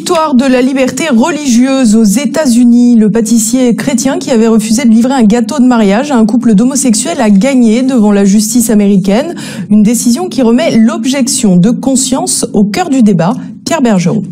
victoire de la liberté religieuse aux États-Unis. Le pâtissier chrétien qui avait refusé de livrer un gâteau de mariage à un couple d'homosexuels a gagné devant la justice américaine. Une décision qui remet l'objection de conscience au cœur du débat. Pierre Bergeron.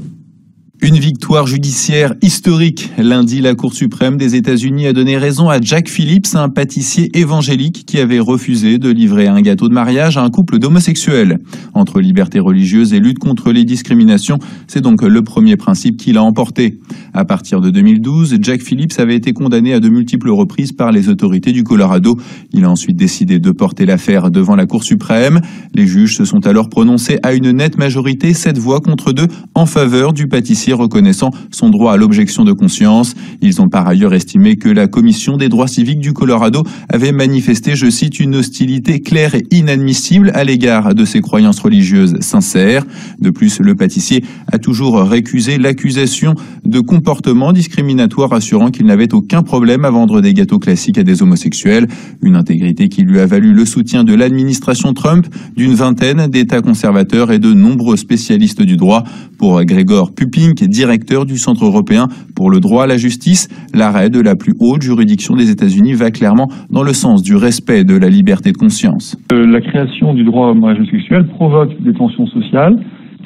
Une victoire judiciaire historique. Lundi, la Cour suprême des États-Unis a donné raison à Jack Phillips, un pâtissier évangélique qui avait refusé de livrer un gâteau de mariage à un couple d'homosexuels. Entre liberté religieuse et lutte contre les discriminations, c'est donc le premier principe qu'il a emporté. À partir de 2012, Jack Phillips avait été condamné à de multiples reprises par les autorités du Colorado. Il a ensuite décidé de porter l'affaire devant la Cour suprême. Les juges se sont alors prononcés à une nette majorité, 7 voix contre 2, en faveur du pâtissier reconnaissant son droit à l'objection de conscience. Ils ont par ailleurs estimé que la Commission des droits civiques du Colorado avait manifesté, je cite, une hostilité claire et inadmissible à l'égard de ses croyances religieuses sincères. De plus, le pâtissier a toujours récusé l'accusation de comportement discriminatoire, assurant qu'il n'avait aucun problème à vendre des gâteaux classiques à des homosexuels. Une intégrité qui lui a valu le soutien de l'administration Trump, d'une vingtaine d'États conservateurs et de nombreux spécialistes du droit. Pour Gregor Pupink, directeur du Centre européen pour le droit à la justice, l'arrêt de la plus haute juridiction des États-Unis va clairement dans le sens du respect de la liberté de conscience. La création du droit au mariage homosexuel provoque des tensions sociales,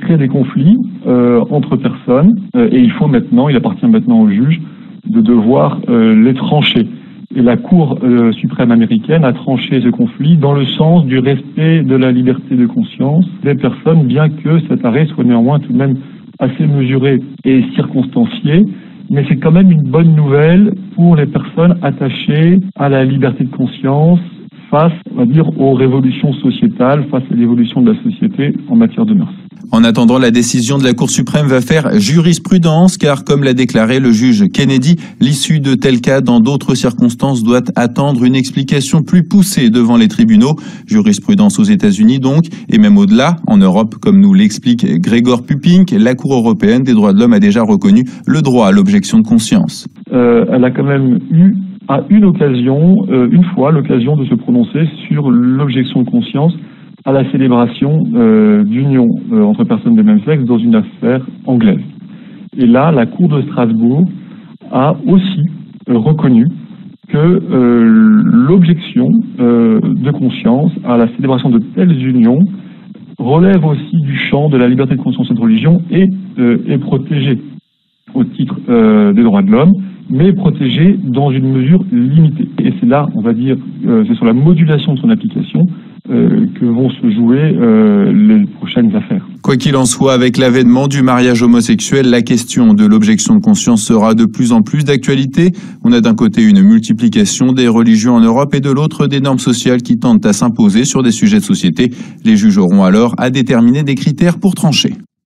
crée des conflits entre personnes et il appartient maintenant aux juges de devoir les trancher. Et la Cour suprême américaine a tranché ce conflit dans le sens du respect de la liberté de conscience des personnes, bien que cet arrêt soit néanmoins tout de même assez mesuré et circonstancié. Mais c'est quand même une bonne nouvelle pour les personnes attachées à la liberté de conscience face, on va dire, aux révolutions sociétales, face à l'évolution de la société en matière de mœurs. En attendant, la décision de la Cour suprême va faire jurisprudence, car comme l'a déclaré le juge Kennedy, l'issue de tels cas dans d'autres circonstances doit attendre une explication plus poussée devant les tribunaux. Jurisprudence aux États-Unis donc, et même au-delà, en Europe, comme nous l'explique Gregor Pupink, la Cour européenne des droits de l'homme a déjà reconnu le droit à l'objection de conscience. Elle a quand même eu à une fois l'occasion de se prononcer sur l'objection de conscience à la célébration d'union entre personnes de même sexe dans une affaire anglaise. Et là, la Cour de Strasbourg a aussi reconnu que l'objection de conscience à la célébration de telles unions relève aussi du champ de la liberté de conscience et de religion et est protégée au titre des droits de l'homme, mais protégée dans une mesure limitée. Et c'est là, on va dire, c'est sur la modulation de son application que vont se jouer les prochaines affaires. Quoi qu'il en soit, avec l'avènement du mariage homosexuel, la question de l'objection de conscience sera de plus en plus d'actualité. On a d'un côté une multiplication des religions en Europe et de l'autre des normes sociales qui tentent à s'imposer sur des sujets de société. Les juges auront alors à déterminer des critères pour trancher.